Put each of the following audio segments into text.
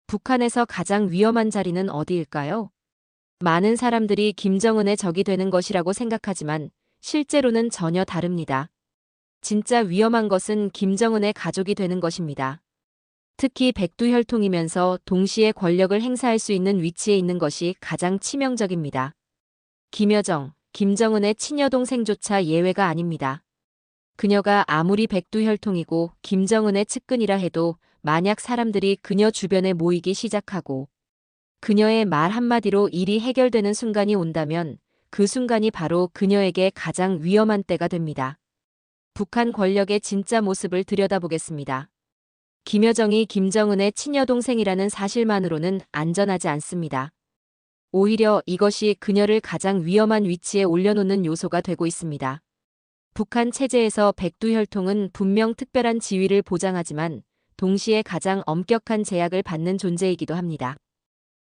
북한에서 가장 위험한 자리는 어디일까요? 많은 사람들이 김정은의 적이 되는 것이라고 생각하지만 실제로는 전혀 다릅니다. 진짜 위험한 것은 김정은의 가족이 되는 것입니다. 특히 백두혈통이면서 동시에 권력을 행사할 수 있는 위치에 있는 것이 가장 치명적입니다. 김여정, 김정은의 친여동생조차 예외가 아닙니다. 그녀가 아무리 백두혈통이고 김정은의 측근이라 해도 만약 사람들이 그녀 주변에 모이기 시작하고 그녀의 말 한마디로 일이 해결되는 순간이 온다면 그 순간이 바로 그녀에게 가장 위험한 때가 됩니다. 북한 권력의 진짜 모습을 들여다보겠습니다. 김여정이 김정은의 친여동생이라는 사실만으로는 안전하지 않습니다. 오히려 이것이 그녀를 가장 위험한 위치에 올려놓는 요소가 되고 있습니다. 북한 체제에서 백두혈통은 분명 특별한 지위를 보장하지만 동시에 가장 엄격한 제약을 받는 존재이기도 합니다.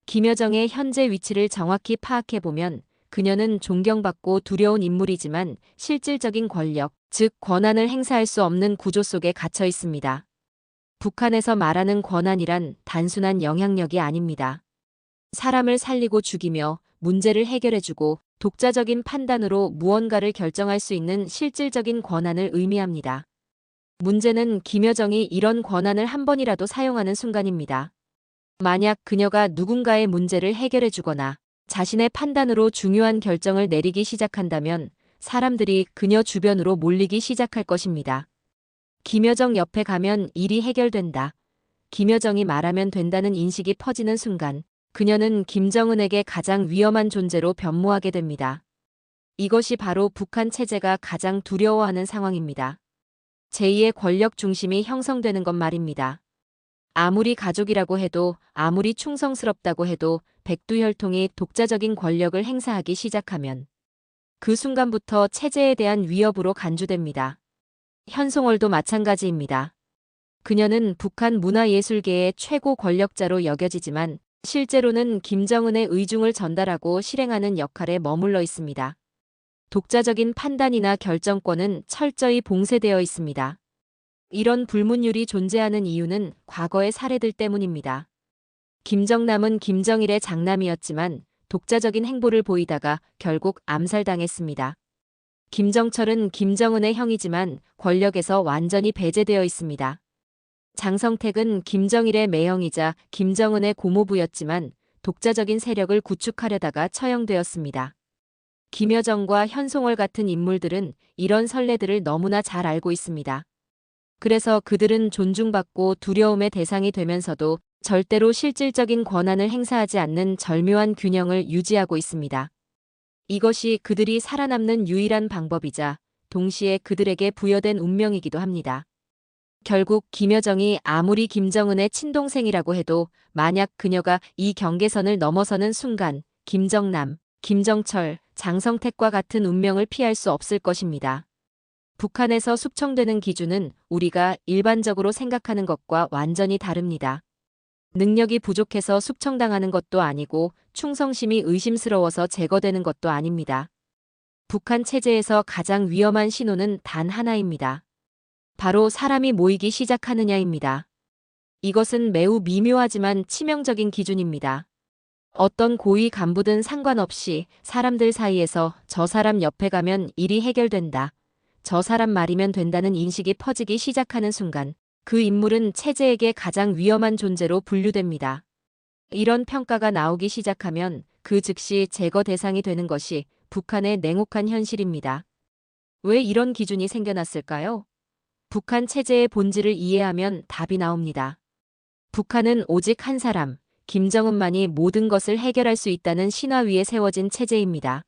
김여정의 현재 위치를 정확히 파악해보면 그녀는 존경받고 두려운 인물이지만 실질적인 권력, 즉 권한을 행사할 수 없는 구조 속에 갇혀 있습니다. 북한에서 말하는 권한이란 단순한 영향력이 아닙니다. 사람을 살리고 죽이며 문제를 해결해주고 독자적인 판단으로 무언가를 결정할 수 있는 실질적인 권한을 의미합니다. 문제는 김여정이 이런 권한을 한 번이라도 사용하는 순간입니다. 만약 그녀가 누군가의 문제를 해결해주거나 자신의 판단으로 중요한 결정을 내리기 시작한다면 사람들이 그녀 주변으로 몰리기 시작할 것입니다. 김여정 옆에 가면 일이 해결된다. 김여정이 말하면 된다는 인식이 퍼지는 순간 그녀는 김정은에게 가장 위험한 존재로 변모하게 됩니다. 이것이 바로 북한 체제가 가장 두려워하는 상황입니다. 제2의 권력 중심이 형성되는 것 말입니다. 아무리 가족이라고 해도 아무리 충성스럽다고 해도 백두혈통이 독자적인 권력을 행사하기 시작하면 그 순간부터 체제에 대한 위협으로 간주됩니다. 현송월도 마찬가지입니다. 그녀는 북한 문화예술계의 최고 권력자로 여겨지지만 실제로는 김정은의 의중을 전달하고 실행하는 역할에 머물러 있습니다. 독자적인 판단이나 결정권은 철저히 봉쇄되어 있습니다. 이런 불문율이 존재하는 이유는 과거의 사례들 때문입니다. 김정남은 김정일의 장남이었지만 독자적인 행보를 보이다가 결국 암살당했습니다. 김정철은 김정은의 형이지만 권력에서 완전히 배제되어 있습니다. 장성택은 김정일의 매형이자 김정은의 고모부였지만 독자적인 세력을 구축하려다가 처형되었습니다. 김여정과 현송월 같은 인물들은 이런 선례들을 너무나 잘 알고 있습니다. 그래서 그들은 존중받고 두려움의 대상이 되면서도 절대로 실질적인 권한을 행사하지 않는 절묘한 균형을 유지하고 있습니다. 이것이 그들이 살아남는 유일한 방법이자 동시에 그들에게 부여된 운명이기도 합니다. 결국 김여정이 아무리 김정은의 친동생이라고 해도 만약 그녀가 이 경계선을 넘어서는 순간 김정남, 김정철, 장성택과 같은 운명을 피할 수 없을 것입니다. 북한에서 숙청되는 기준은 우리가 일반적으로 생각하는 것과 완전히 다릅니다. 능력이 부족해서 숙청당하는 것도 아니고 충성심이 의심스러워서 제거되는 것도 아닙니다. 북한 체제에서 가장 위험한 신호는 단 하나입니다. 바로 사람이 모이기 시작하느냐입니다. 이것은 매우 미묘하지만 치명적인 기준입니다. 어떤 고위 간부든 상관없이 사람들 사이에서 저 사람 옆에 가면 일이 해결된다. 저 사람 말이면 된다는 인식이 퍼지기 시작하는 순간 그 인물은 체제에게 가장 위험한 존재로 분류됩니다. 이런 평가가 나오기 시작하면 그 즉시 제거 대상이 되는 것이 북한의 냉혹한 현실입니다. 왜 이런 기준이 생겨났을까요? 북한 체제의 본질을 이해하면 답이 나옵니다. 북한은 오직 한 사람, 김정은만이 모든 것을 해결할 수 있다는 신화 위에 세워진 체제입니다.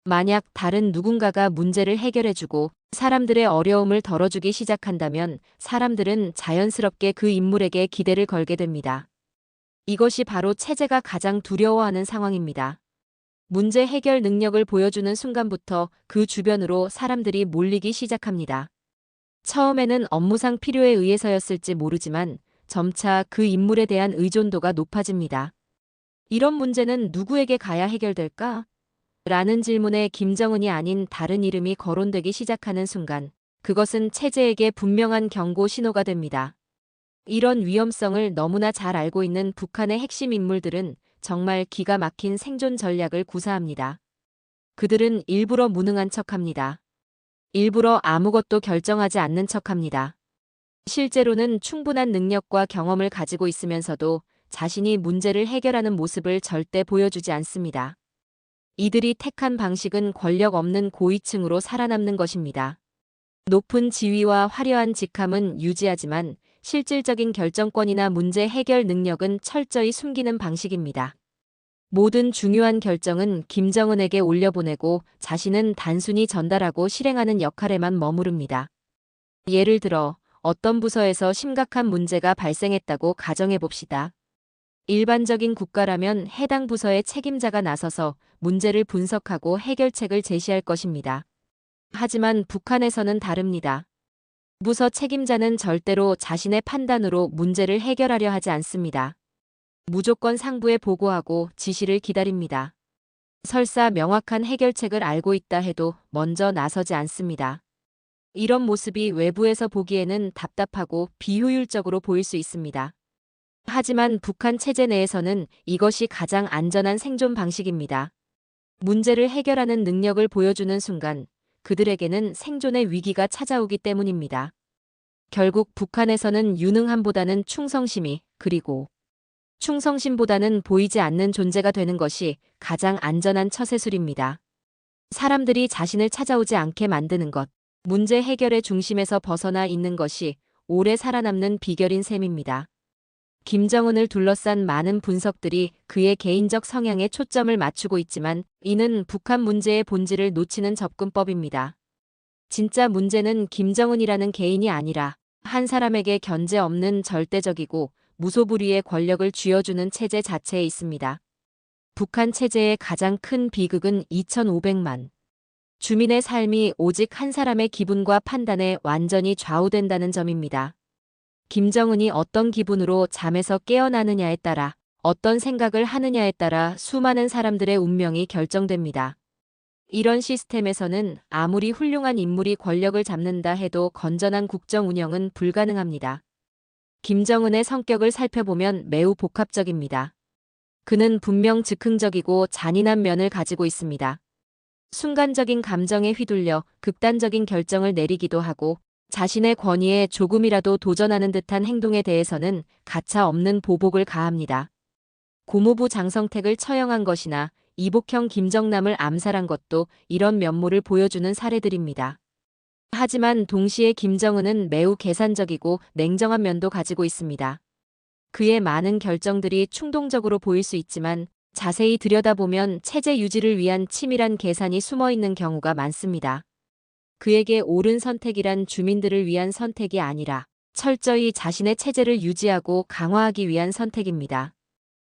만약 다른 누군가가 문제를 해결해주고 사람들의 어려움을 덜어주기 시작한다면 사람들은 자연스럽게 그 인물에게 기대를 걸게 됩니다. 이것이 바로 체제가 가장 두려워하는 상황입니다. 문제 해결 능력을 보여주는 순간부터 그 주변으로 사람들이 몰리기 시작합니다. 처음에는 업무상 필요에 의해서였을지 모르지만 점차 그 인물에 대한 의존도가 높아집니다. 이런 문제는 누구에게 가야 해결될까? 라는 질문에 김정은이 아닌 다른 이름이 거론되기 시작하는 순간 그것은 체제에게 분명한 경고 신호가 됩니다. 이런 위험성을 너무나 잘 알고 있는 북한의 핵심 인물들은 정말 기가 막힌 생존 전략을 구사합니다. 그들은 일부러 무능한 척합니다. 일부러 아무것도 결정하지 않는 척합니다. 실제로는 충분한 능력과 경험을 가지고 있으면서도 자신이 문제를 해결하는 모습을 절대 보여주지 않습니다. 이들이 택한 방식은 권력 없는 고위층으로 살아남는 것입니다. 높은 지위와 화려한 직함은 유지하지만 실질적인 결정권이나 문제 해결 능력은 철저히 숨기는 방식입니다. 모든 중요한 결정은 김정은에게 올려보내고 자신은 단순히 전달하고 실행하는 역할에만 머무릅니다. 예를 들어 어떤 부서에서 심각한 문제가 발생했다고 가정해 봅시다. 일반적인 국가라면 해당 부서의 책임자가 나서서 문제를 분석하고 해결책을 제시할 것입니다. 하지만 북한에서는 다릅니다. 부서 책임자는 절대로 자신의 판단으로 문제를 해결하려 하지 않습니다. 무조건 상부에 보고하고 지시를 기다립니다. 설사 명확한 해결책을 알고 있다 해도 먼저 나서지 않습니다. 이런 모습이 외부에서 보기에는 답답하고 비효율적으로 보일 수 있습니다. 하지만 북한 체제 내에서는 이것이 가장 안전한 생존 방식입니다. 문제를 해결하는 능력을 보여주는 순간 그들에게는 생존의 위기가 찾아오기 때문입니다. 결국 북한에서는 유능함보다는 충성심이, 그리고 충성심보다는 보이지 않는 존재가 되는 것이 가장 안전한 처세술입니다. 사람들이 자신을 찾아오지 않게 만드는 것, 문제 해결의 중심에서 벗어나 있는 것이 오래 살아남는 비결인 셈입니다. 김정은을 둘러싼 많은 분석들이 그의 개인적 성향에 초점을 맞추고 있지만 이는 북한 문제의 본질을 놓치는 접근법입니다. 진짜 문제는 김정은이라는 개인이 아니라 한 사람에게 견제 없는 절대적이고 무소불위의 권력을 쥐어주는 체제 자체에 있습니다. 북한 체제의 가장 큰 비극은 2,500만 주민의 삶이 오직 한 사람의 기분과 판단에 완전히 좌우된다는 점입니다. 김정은이 어떤 기분으로 잠에서 깨어나느냐에 따라 어떤 생각을 하느냐에 따라 수많은 사람들의 운명이 결정됩니다. 이런 시스템에서는 아무리 훌륭한 인물이 권력을 잡는다 해도 건전한 국정 운영은 불가능합니다. 김정은의 성격을 살펴보면 매우 복합적입니다. 그는 분명 즉흥적이고 잔인한 면을 가지고 있습니다. 순간적인 감정에 휘둘려 극단적인 결정을 내리기도 하고 자신의 권위에 조금이라도 도전하는 듯한 행동에 대해서는 가차 없는 보복을 가합니다. 고모부 장성택을 처형한 것이나 이복형 김정남을 암살한 것도 이런 면모를 보여주는 사례들입니다. 하지만 동시에 김정은은 매우 계산적이고 냉정한 면도 가지고 있습니다. 그의 많은 결정들이 충동적으로 보일 수 있지만 자세히 들여다보면 체제 유지를 위한 치밀한 계산이 숨어 있는 경우가 많습니다. 그에게 옳은 선택이란 주민들을 위한 선택이 아니라 철저히 자신의 체제를 유지하고 강화하기 위한 선택입니다.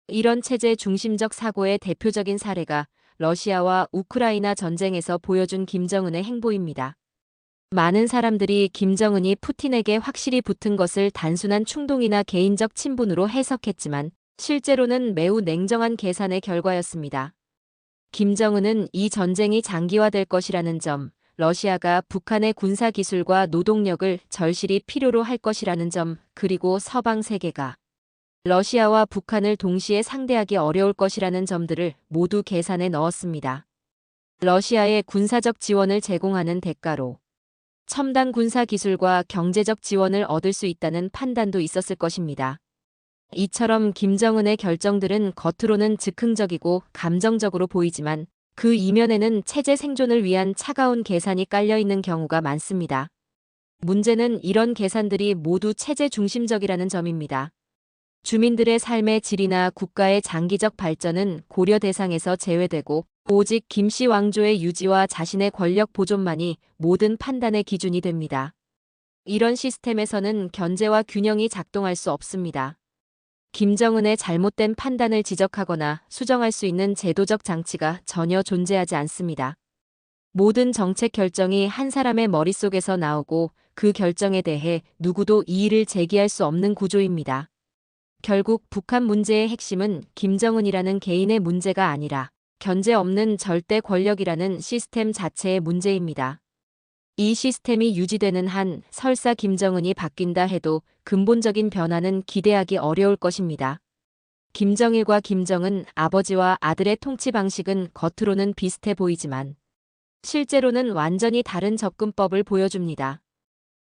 이런 체제 중심적 사고의 대표적인 사례가 러시아와 우크라이나 전쟁에서 보여준 김정은의 행보입니다. 많은 사람들이 김정은이 푸틴에게 확실히 붙은 것을 단순한 충동이나 개인적 친분으로 해석했지만 실제로는 매우 냉정한 계산의 결과였습니다. 김정은은 이 전쟁이 장기화될 것이라는 점, 러시아가 북한의 군사 기술과 노동력을 절실히 필요로 할 것이라는 점, 그리고 서방 세계가 러시아와 북한을 동시에 상대하기 어려울 것이라는 점들을 모두 계산에 넣었습니다. 러시아의 군사적 지원을 제공하는 대가로 첨단 군사 기술과 경제적 지원을 얻을 수 있다는 판단도 있었을 것입니다. 이처럼 김정은의 결정들은 겉으로는 즉흥적이고 감정적으로 보이지만 그 이면에는 체제 생존을 위한 차가운 계산이 깔려 있는 경우가 많습니다. 문제는 이런 계산들이 모두 체제 중심적이라는 점입니다. 주민들의 삶의 질이나 국가의 장기적 발전은 고려 대상에서 제외되고 오직 김씨 왕조의 유지와 자신의 권력 보존만이 모든 판단의 기준이 됩니다. 이런 시스템에서는 견제와 균형이 작동할 수 없습니다. 김정은의 잘못된 판단을 지적하거나 수정할 수 있는 제도적 장치가 전혀 존재하지 않습니다. 모든 정책 결정이 한 사람의 머릿속에서 나오고 그 결정에 대해 누구도 이의를 제기할 수 없는 구조입니다. 결국 북한 문제의 핵심은 김정은이라는 개인의 문제가 아니라 견제 없는 절대 권력이라는 시스템 자체의 문제입니다. 이 시스템이 유지되는 한 설사 김정은이 바뀐다 해도 근본적인 변화는 기대하기 어려울 것입니다. 김정일과 김정은 아버지와 아들의 통치 방식은 겉으로는 비슷해 보이지만 실제로는 완전히 다른 접근법을 보여줍니다.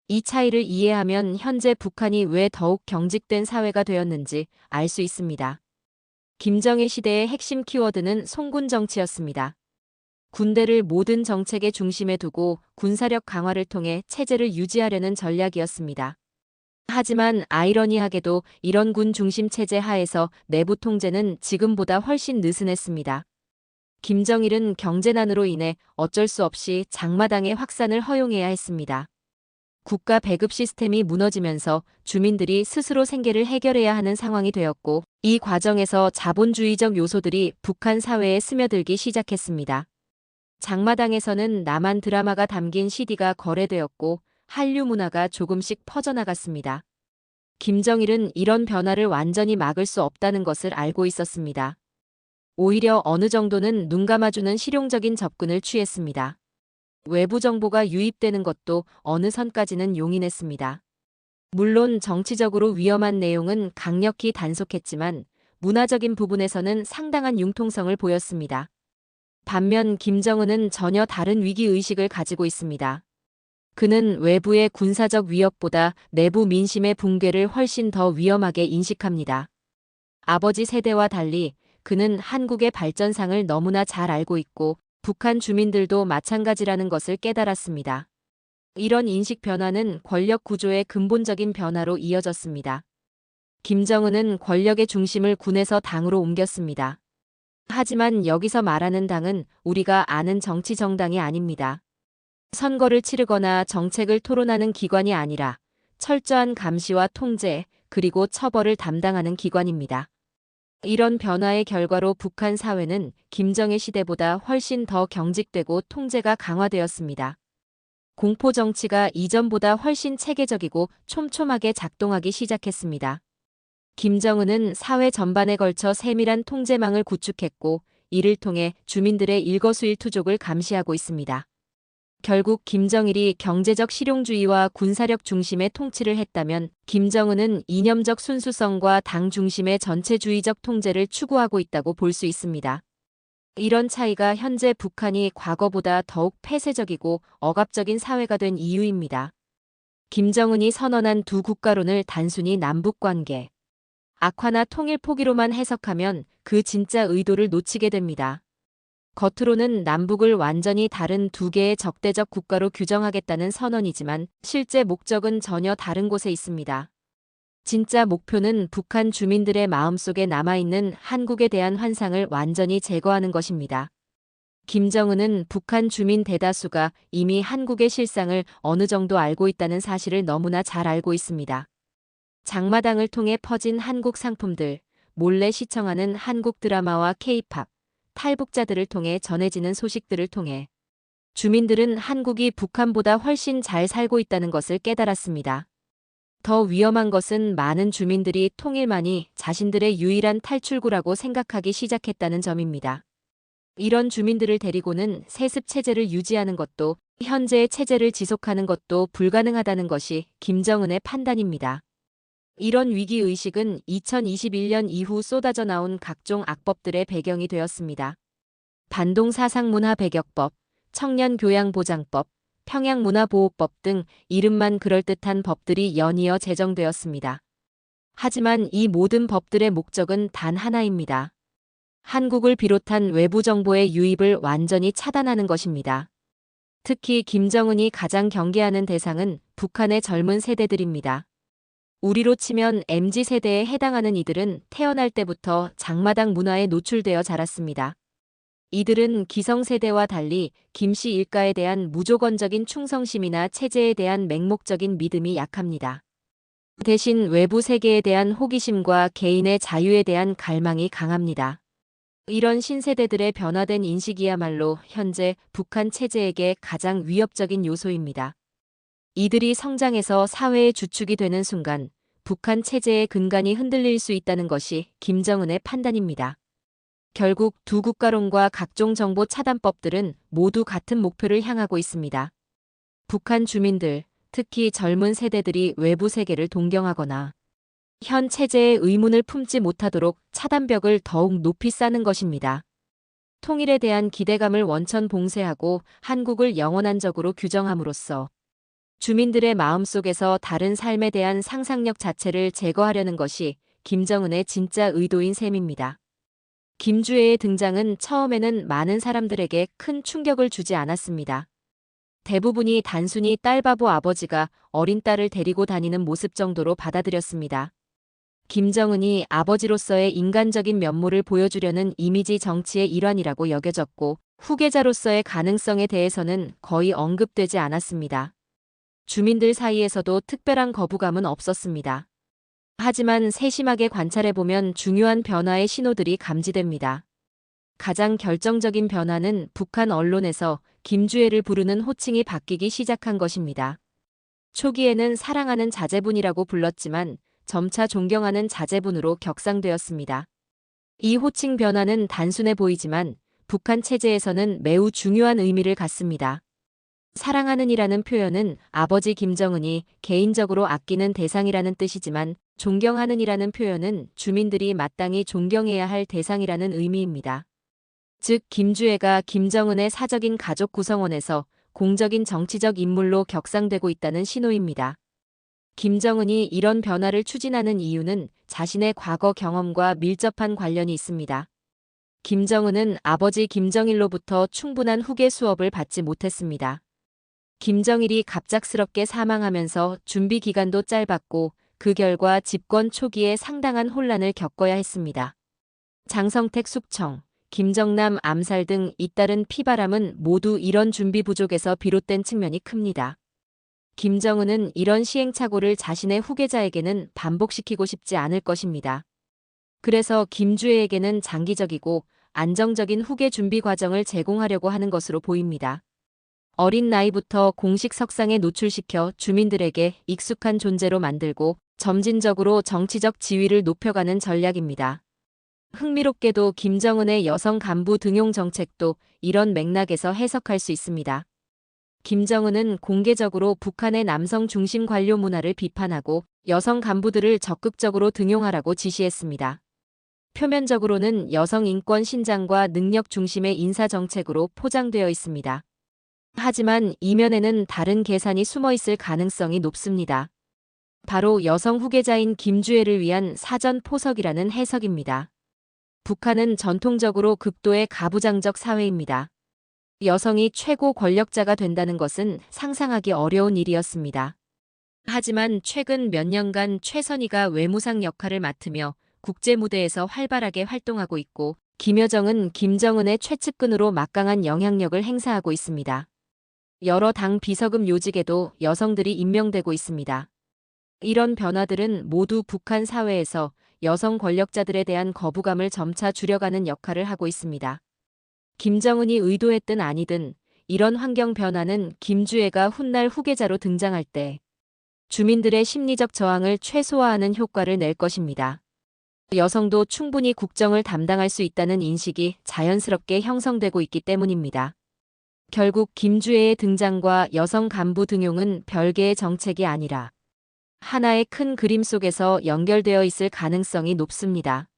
이 차이를 이해하면 현재 북한이 왜 더욱 경직된 사회가 되었는지 알 수 있습니다. 김정일 시대의 핵심 키워드는 송군 정치였습니다. 군대를 모든 정책의 중심에 두고 군사력 강화를 통해 체제를 유지하려는 전략이었습니다. 하지만 아이러니하게도 이런 군 중심 체제 하에서 내부 통제는 지금보다 훨씬 느슨했습니다. 김정일은 경제난으로 인해 어쩔 수 없이 장마당의 확산을 허용해야 했습니다. 국가 배급 시스템이 무너지면서 주민들이 스스로 생계를 해결해야 하는 상황이 되었고, 이 과정에서 자본주의적 요소들이 북한 사회에 스며들기 시작했습니다. 장마당에서는 남한 드라마가 담긴 CD가 거래되었고 한류 문화가 조금씩 퍼져나갔습니다. 김정일은 이런 변화를 완전히 막을 수 없다는 것을 알고 있었습니다. 오히려 어느 정도는 눈 감아주는 실용적인 접근을 취했습니다. 외부 정보가 유입되는 것도 어느 선까지는 용인했습니다. 물론 정치적으로 위험한 내용은 강력히 단속했지만 문화적인 부분에서는 상당한 융통성을 보였습니다. 반면 김정은은 전혀 다른 위기의식을 가지고 있습니다. 그는 외부의 군사적 위협보다 내부 민심의 붕괴를 훨씬 더 위험하게 인식합니다. 아버지 세대와 달리 그는 한국의 발전상을 너무나 잘 알고 있고 북한 주민들도 마찬가지라는 것을 깨달았습니다. 이런 인식 변화는 권력 구조의 근본적인 변화로 이어졌습니다. 김정은은 권력의 중심을 군에서 당으로 옮겼습니다. 하지만 여기서 말하는 당은 우리가 아는 정치 정당이 아닙니다. 선거를 치르거나 정책을 토론하는 기관이 아니라 철저한 감시와 통제, 그리고 처벌을 담당하는 기관입니다. 이런 변화의 결과로 북한 사회는 김정일 시대보다 훨씬 더 경직되고 통제가 강화되었습니다. 공포 정치가 이전보다 훨씬 체계적이고 촘촘하게 작동하기 시작했습니다. 김정은은 사회 전반에 걸쳐 세밀한 통제망을 구축했고 이를 통해 주민들의 일거수일투족을 감시하고 있습니다. 결국 김정일이 경제적 실용주의와 군사력 중심의 통치를 했다면 김정은은 이념적 순수성과 당 중심의 전체주의적 통제를 추구하고 있다고 볼 수 있습니다. 이런 차이가 현재 북한이 과거보다 더욱 폐쇄적이고 억압적인 사회가 된 이유입니다. 김정은이 선언한 두 국가론을 단순히 남북관계, 악화나 통일 포기로만 해석하면 그 진짜 의도를 놓치게 됩니다. 겉으로는 남북을 완전히 다른 두 개의 적대적 국가로 규정하겠다는 선언이지만 실제 목적은 전혀 다른 곳에 있습니다. 진짜 목표는 북한 주민들의 마음속에 남아있는 한국에 대한 환상을 완전히 제거하는 것입니다. 김정은은 북한 주민 대다수가 이미 한국의 실상을 어느 정도 알고 있다는 사실을 너무나 잘 알고 있습니다. 장마당을 통해 퍼진 한국 상품들, 몰래 시청하는 한국 드라마와 K-팝, 탈북자들을 통해 전해지는 소식들을 통해 주민들은 한국이 북한보다 훨씬 잘 살고 있다는 것을 깨달았습니다. 더 위험한 것은 많은 주민들이 통일만이 자신들의 유일한 탈출구라고 생각하기 시작했다는 점입니다. 이런 주민들을 데리고는 세습 체제를 유지하는 것도 현재의 체제를 지속하는 것도 불가능하다는 것이 김정은의 판단입니다. 이런 위기의식은 2021년 이후 쏟아져 나온 각종 악법들의 배경이 되었습니다. 반동사상문화배격법, 청년교양보장법, 평양문화보호법 등 이름만 그럴듯한 법들이 연이어 제정되었습니다. 하지만 이 모든 법들의 목적은 단 하나입니다. 한국을 비롯한 외부 정보의 유입을 완전히 차단하는 것입니다. 특히 김정은이 가장 경계하는 대상은 북한의 젊은 세대들입니다. 우리로 치면 MZ세대에 해당하는 이들은 태어날 때부터 장마당 문화에 노출되어 자랐습니다. 이들은 기성세대와 달리 김씨 일가에 대한 무조건적인 충성심이나 체제에 대한 맹목적인 믿음이 약합니다. 대신 외부 세계에 대한 호기심과 개인의 자유에 대한 갈망이 강합니다. 이런 신세대들의 변화된 인식이야말로 현재 북한 체제에게 가장 위협적인 요소입니다. 이들이 성장해서 사회의 주축이 되는 순간 북한 체제의 근간이 흔들릴 수 있다는 것이 김정은의 판단입니다. 결국 두 국가론과 각종 정보 차단법들은 모두 같은 목표를 향하고 있습니다. 북한 주민들, 특히 젊은 세대들이 외부 세계를 동경하거나 현 체제의 의문을 품지 못하도록 차단벽을 더욱 높이 쌓는 것입니다. 통일에 대한 기대감을 원천 봉쇄하고 한국을 영원한적으로 규정함으로써 주민들의 마음속에서 다른 삶에 대한 상상력 자체를 제거하려는 것이 김정은의 진짜 의도인 셈입니다. 김주애의 등장은 처음에는 많은 사람들에게 큰 충격을 주지 않았습니다. 대부분이 단순히 딸바보 아버지가 어린 딸을 데리고 다니는 모습 정도로 받아들였습니다. 김정은이 아버지로서의 인간적인 면모를 보여주려는 이미지 정치의 일환이라고 여겨졌고 후계자로서의 가능성에 대해서는 거의 언급되지 않았습니다. 주민들 사이에서도 특별한 거부감은 없었습니다. 하지만 세심하게 관찰해보면 중요한 변화의 신호들이 감지됩니다. 가장 결정적인 변화는 북한 언론에서 김주애를 부르는 호칭이 바뀌기 시작한 것입니다. 초기에는 사랑하는 자제분이라고 불렀지만 점차 존경하는 자제분으로 격상되었습니다. 이 호칭 변화는 단순해 보이지만 북한 체제에서는 매우 중요한 의미를 갖습니다. 사랑하는이라는 표현은 아버지 김정은이 개인적으로 아끼는 대상이라는 뜻이지만 존경하는이라는 표현은 주민들이 마땅히 존경해야 할 대상이라는 의미입니다. 즉 김주애가 김정은의 사적인 가족 구성원에서 공적인 정치적 인물로 격상되고 있다는 신호입니다. 김정은이 이런 변화를 추진하는 이유는 자신의 과거 경험과 밀접한 관련이 있습니다. 김정은은 아버지 김정일로부터 충분한 후계 수업을 받지 못했습니다. 김정일이 갑작스럽게 사망하면서 준비 기간도 짧았고 그 결과 집권 초기에 상당한 혼란을 겪어야 했습니다. 장성택 숙청, 김정남 암살 등 잇따른 피바람은 모두 이런 준비 부족에서 비롯된 측면이 큽니다. 김정은은 이런 시행착오를 자신의 후계자에게는 반복시키고 싶지 않을 것입니다. 그래서 김주애에게는 장기적이고 안정적인 후계 준비 과정을 제공하려고 하는 것으로 보입니다. 어린 나이부터 공식 석상에 노출시켜 주민들에게 익숙한 존재로 만들고 점진적으로 정치적 지위를 높여가는 전략입니다. 흥미롭게도 김정은의 여성 간부 등용 정책도 이런 맥락에서 해석할 수 있습니다. 김정은은 공개적으로 북한의 남성 중심 관료 문화를 비판하고 여성 간부들을 적극적으로 등용하라고 지시했습니다. 표면적으로는 여성 인권 신장과 능력 중심의 인사 정책으로 포장되어 있습니다. 하지만 이면에는 다른 계산이 숨어 있을 가능성이 높습니다. 바로 여성 후계자인 김주애를 위한 사전 포석이라는 해석입니다. 북한은 전통적으로 극도의 가부장적 사회입니다. 여성이 최고 권력자가 된다는 것은 상상하기 어려운 일이었습니다. 하지만 최근 몇 년간 최선희가 외무상 역할을 맡으며 국제 무대에서 활발하게 활동하고 있고 김여정은 김정은의 최측근으로 막강한 영향력을 행사하고 있습니다. 여러 당 비서급 요직에도 여성들이 임명되고 있습니다. 이런 변화들은 모두 북한 사회에서 여성 권력자들에 대한 거부감을 점차 줄여가는 역할을 하고 있습니다. 김정은이 의도했든 아니든 이런 환경 변화는 김주애가 훗날 후계자로 등장할 때 주민들의 심리적 저항을 최소화하는 효과를 낼 것입니다. 여성도 충분히 국정을 담당할 수 있다는 인식이 자연스럽게 형성되고 있기 때문입니다. 결국 김주애의 등장과 여성 간부 등용은 별개의 정책이 아니라 하나의 큰 그림 속에서 연결되어 있을 가능성이 높습니다.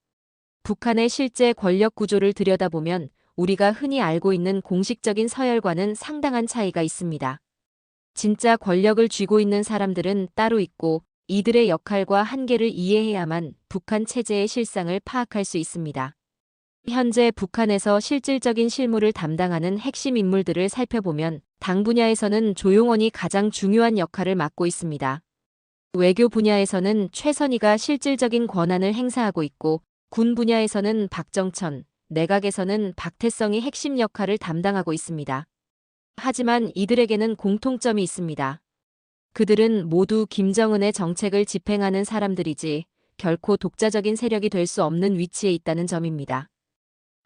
북한의 실제 권력 구조를 들여다보면 우리가 흔히 알고 있는 공식적인 서열과는 상당한 차이가 있습니다. 진짜 권력을 쥐고 있는 사람들은 따로 있고 이들의 역할과 한계를 이해해야만 북한 체제의 실상을 파악할 수 있습니다. 현재 북한에서 실질적인 실무를 담당하는 핵심 인물들을 살펴보면 당 분야에서는 조용원이 가장 중요한 역할을 맡고 있습니다. 외교 분야에서는 최선희가 실질적인 권한을 행사하고 있고 군 분야에서는 박정천, 내각에서는 박태성이 핵심 역할을 담당하고 있습니다. 하지만 이들에게는 공통점이 있습니다. 그들은 모두 김정은의 정책을 집행하는 사람들이지 결코 독자적인 세력이 될 수 없는 위치에 있다는 점입니다.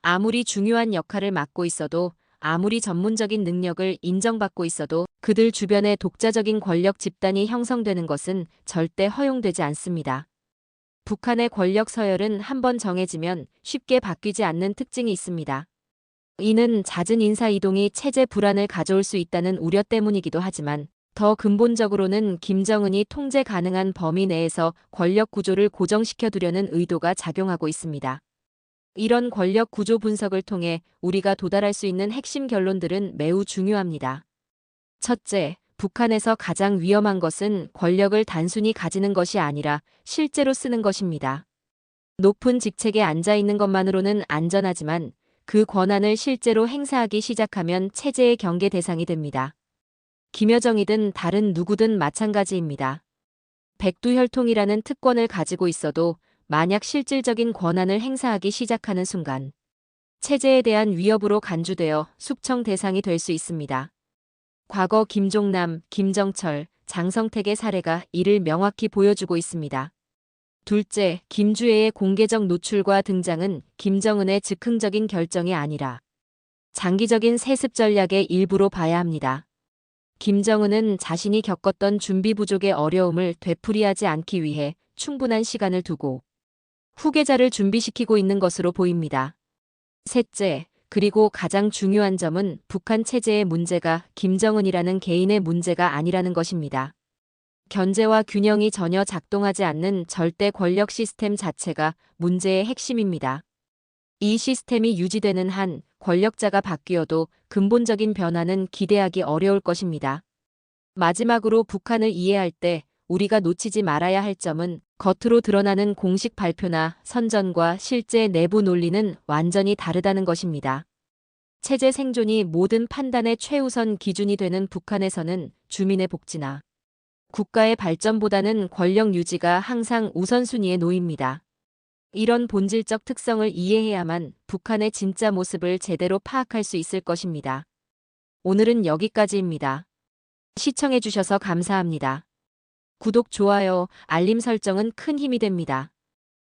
아무리 중요한 역할을 맡고 있어도 아무리 전문적인 능력을 인정받고 있어도 그들 주변에 독자적인 권력 집단이 형성되는 것은 절대 허용되지 않습니다. 북한의 권력 서열은 한번 정해지면 쉽게 바뀌지 않는 특징이 있습니다. 이는 잦은 인사 이동이 체제 불안을 가져올 수 있다는 우려 때문이기도 하지만 더 근본적으로는 김정은이 통제 가능한 범위 내에서 권력 구조를 고정시켜 두려는 의도가 작용하고 있습니다. 이런 권력 구조 분석을 통해 우리가 도달할 수 있는 핵심 결론들은 매우 중요합니다. 첫째, 북한에서 가장 위험한 것은 권력을 단순히 가지는 것이 아니라 실제로 쓰는 것입니다. 높은 직책에 앉아 있는 것만으로는 안전하지만 그 권한을 실제로 행사하기 시작하면 체제의 경계 대상이 됩니다. 김여정이든 다른 누구든 마찬가지입니다. 백두혈통이라는 특권을 가지고 있어도 만약 실질적인 권한을 행사하기 시작하는 순간 체제에 대한 위협으로 간주되어 숙청 대상이 될 수 있습니다. 과거 김종남, 김정철, 장성택의 사례가 이를 명확히 보여주고 있습니다. 둘째, 김주애의 공개적 노출과 등장은 김정은의 즉흥적인 결정이 아니라 장기적인 세습 전략의 일부로 봐야 합니다. 김정은은 자신이 겪었던 준비 부족의 어려움을 되풀이하지 않기 위해 충분한 시간을 두고 후계자를 준비시키고 있는 것으로 보입니다. 셋째, 그리고 가장 중요한 점은 북한 체제의 문제가 김정은이라는 개인의 문제가 아니라는 것입니다. 견제와 균형이 전혀 작동하지 않는 절대 권력 시스템 자체가 문제의 핵심입니다. 이 시스템이 유지되는 한 권력자가 바뀌어도 근본적인 변화는 기대하기 어려울 것입니다. 마지막으로 북한을 이해할 때 우리가 놓치지 말아야 할 점은 겉으로 드러나는 공식 발표나 선전과 실제 내부 논리는 완전히 다르다는 것입니다. 체제 생존이 모든 판단의 최우선 기준이 되는 북한에서는 주민의 복지나 국가의 발전보다는 권력 유지가 항상 우선순위에 놓입니다. 이런 본질적 특성을 이해해야만 북한의 진짜 모습을 제대로 파악할 수 있을 것입니다. 오늘은 여기까지입니다. 시청해주셔서 감사합니다. 구독, 좋아요, 알림 설정은 큰 힘이 됩니다.